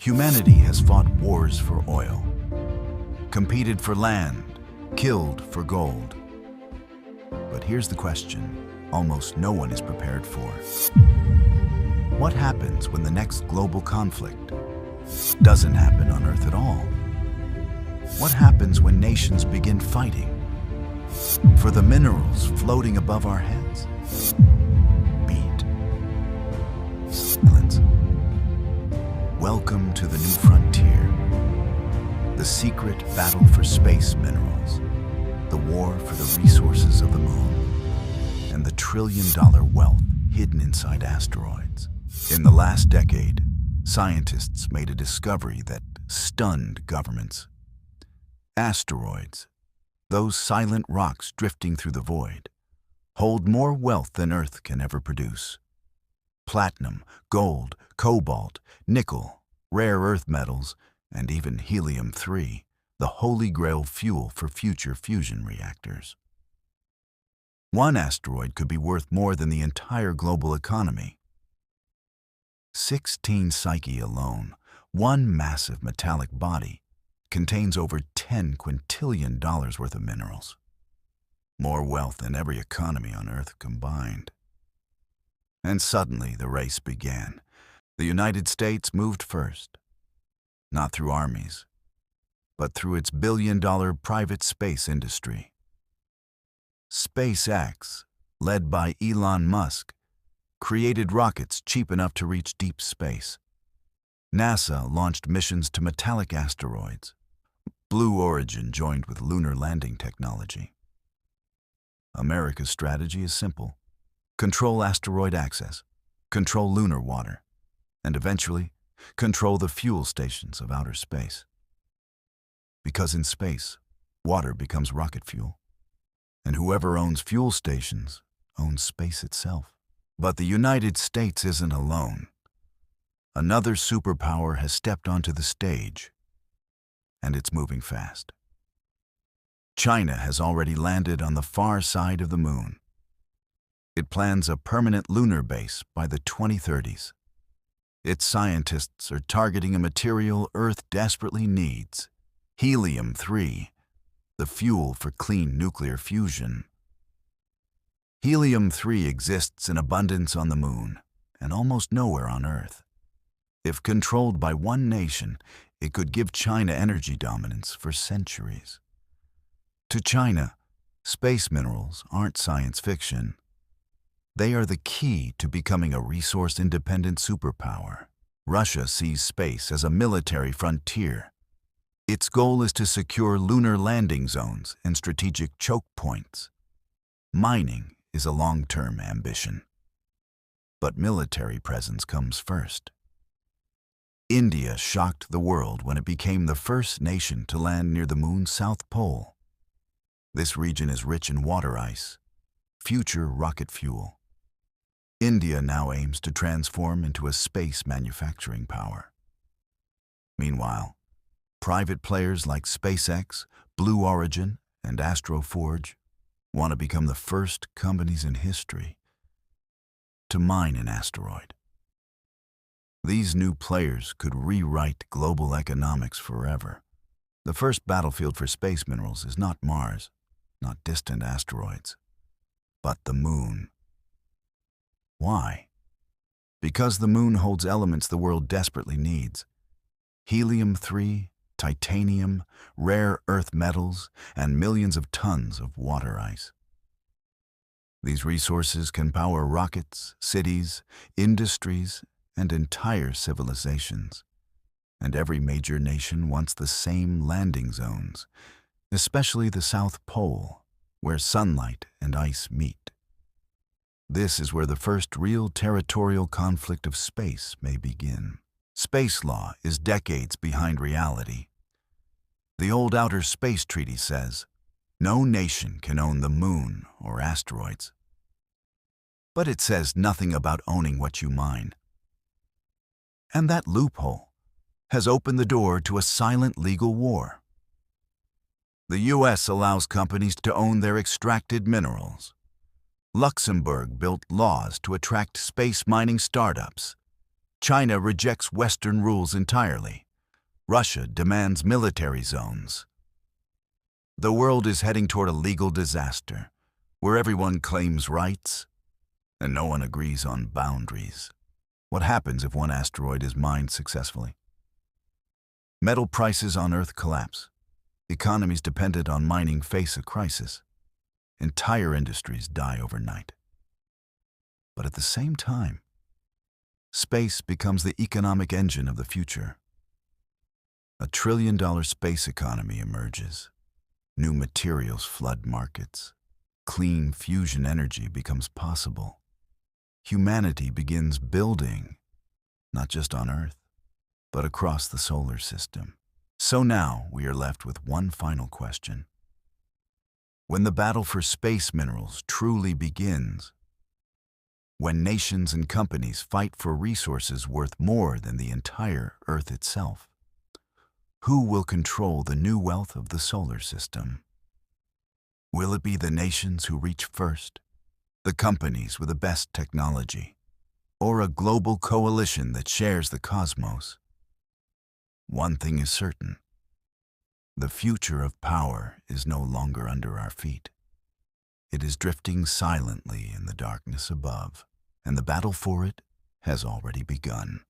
Humanity has fought wars for oil, competed for land, killed for gold. But here's the question almost no one is prepared for. What happens when the next global conflict doesn't happen on Earth at all? What happens when nations begin fighting for the minerals floating above our heads? Beat. Silence. Welcome to the new frontier. The secret battle for space minerals, the war for the resources of the moon, and the trillion-dollar wealth hidden inside asteroids. In the last decade, scientists made a discovery that stunned governments. Asteroids, those silent rocks drifting through the void, hold more wealth than Earth can ever produce. Platinum, gold, cobalt, nickel, rare earth metals, and even helium-3, the holy grail fuel for future fusion reactors. One asteroid could be worth more than the entire global economy. 16 Psyche alone, one massive metallic body, contains over $10 quintillion worth of minerals. More wealth than every economy on Earth combined. And suddenly the race began. The United States moved first, not through armies, but through its billion-dollar private space industry. SpaceX, led by Elon Musk, created rockets cheap enough to reach deep space. NASA launched missions to metallic asteroids. Blue Origin joined with lunar landing technology. America's strategy is simple. Control asteroid access, control lunar water, and eventually control the fuel stations of outer space. Because in space, water becomes rocket fuel, and whoever owns fuel stations owns space itself. But the United States isn't alone. Another superpower has stepped onto the stage, and it's moving fast. China has already landed on the far side of the moon. It plans a permanent lunar base by the 2030s. Its scientists are targeting a material Earth desperately needs, helium-3, the fuel for clean nuclear fusion. Helium-3 exists in abundance on the moon and almost nowhere on Earth. If controlled by one nation, it could give China energy dominance for centuries. To China, space minerals aren't science fiction. They are the key to becoming a resource-independent superpower. Russia sees space as a military frontier. Its goal is to secure lunar landing zones and strategic choke points. Mining is a long-term ambition. But military presence comes first. India shocked the world when it became the first nation to land near the moon's south pole. This region is rich in water ice, future rocket fuel. India now aims to transform into a space manufacturing power. Meanwhile, private players like SpaceX, Blue Origin, and Astroforge want to become the first companies in history to mine an asteroid. These new players could rewrite global economics forever. The first battlefield for space minerals is not Mars, not distant asteroids, but the moon. Why? Because the moon holds elements the world desperately needs. Helium-3, titanium, rare earth metals, and millions of tons of water ice. These resources can power rockets, cities, industries, and entire civilizations. And every major nation wants the same landing zones, especially the South Pole, where sunlight and ice meet. This is where the first real territorial conflict of space may begin. Space law is decades behind reality. The old Outer Space Treaty says, no nation can own the moon or asteroids. But it says nothing about owning what you mine. And that loophole has opened the door to a silent legal war. The U.S. allows companies to own their extracted minerals. Luxembourg built laws to attract space mining startups. China rejects Western rules entirely. Russia demands military zones. The world is heading toward a legal disaster, where everyone claims rights and no one agrees on boundaries. What happens if one asteroid is mined successfully? Metal prices on Earth collapse. Economies dependent on mining face a crisis. Entire industries die overnight. But at the same time, space becomes the economic engine of the future. $1 trillion space economy emerges. New materials flood markets. Clean fusion energy becomes possible. Humanity begins building, not just on Earth, but across the solar system. So now we are left with one final question. When the battle for space minerals truly begins, when nations and companies fight for resources worth more than the entire Earth itself, who will control the new wealth of the solar system? Will it be the nations who reach first, the companies with the best technology, or a global coalition that shares the cosmos? One thing is certain. The future of power is no longer under our feet. It is drifting silently in the darkness above, and the battle for it has already begun.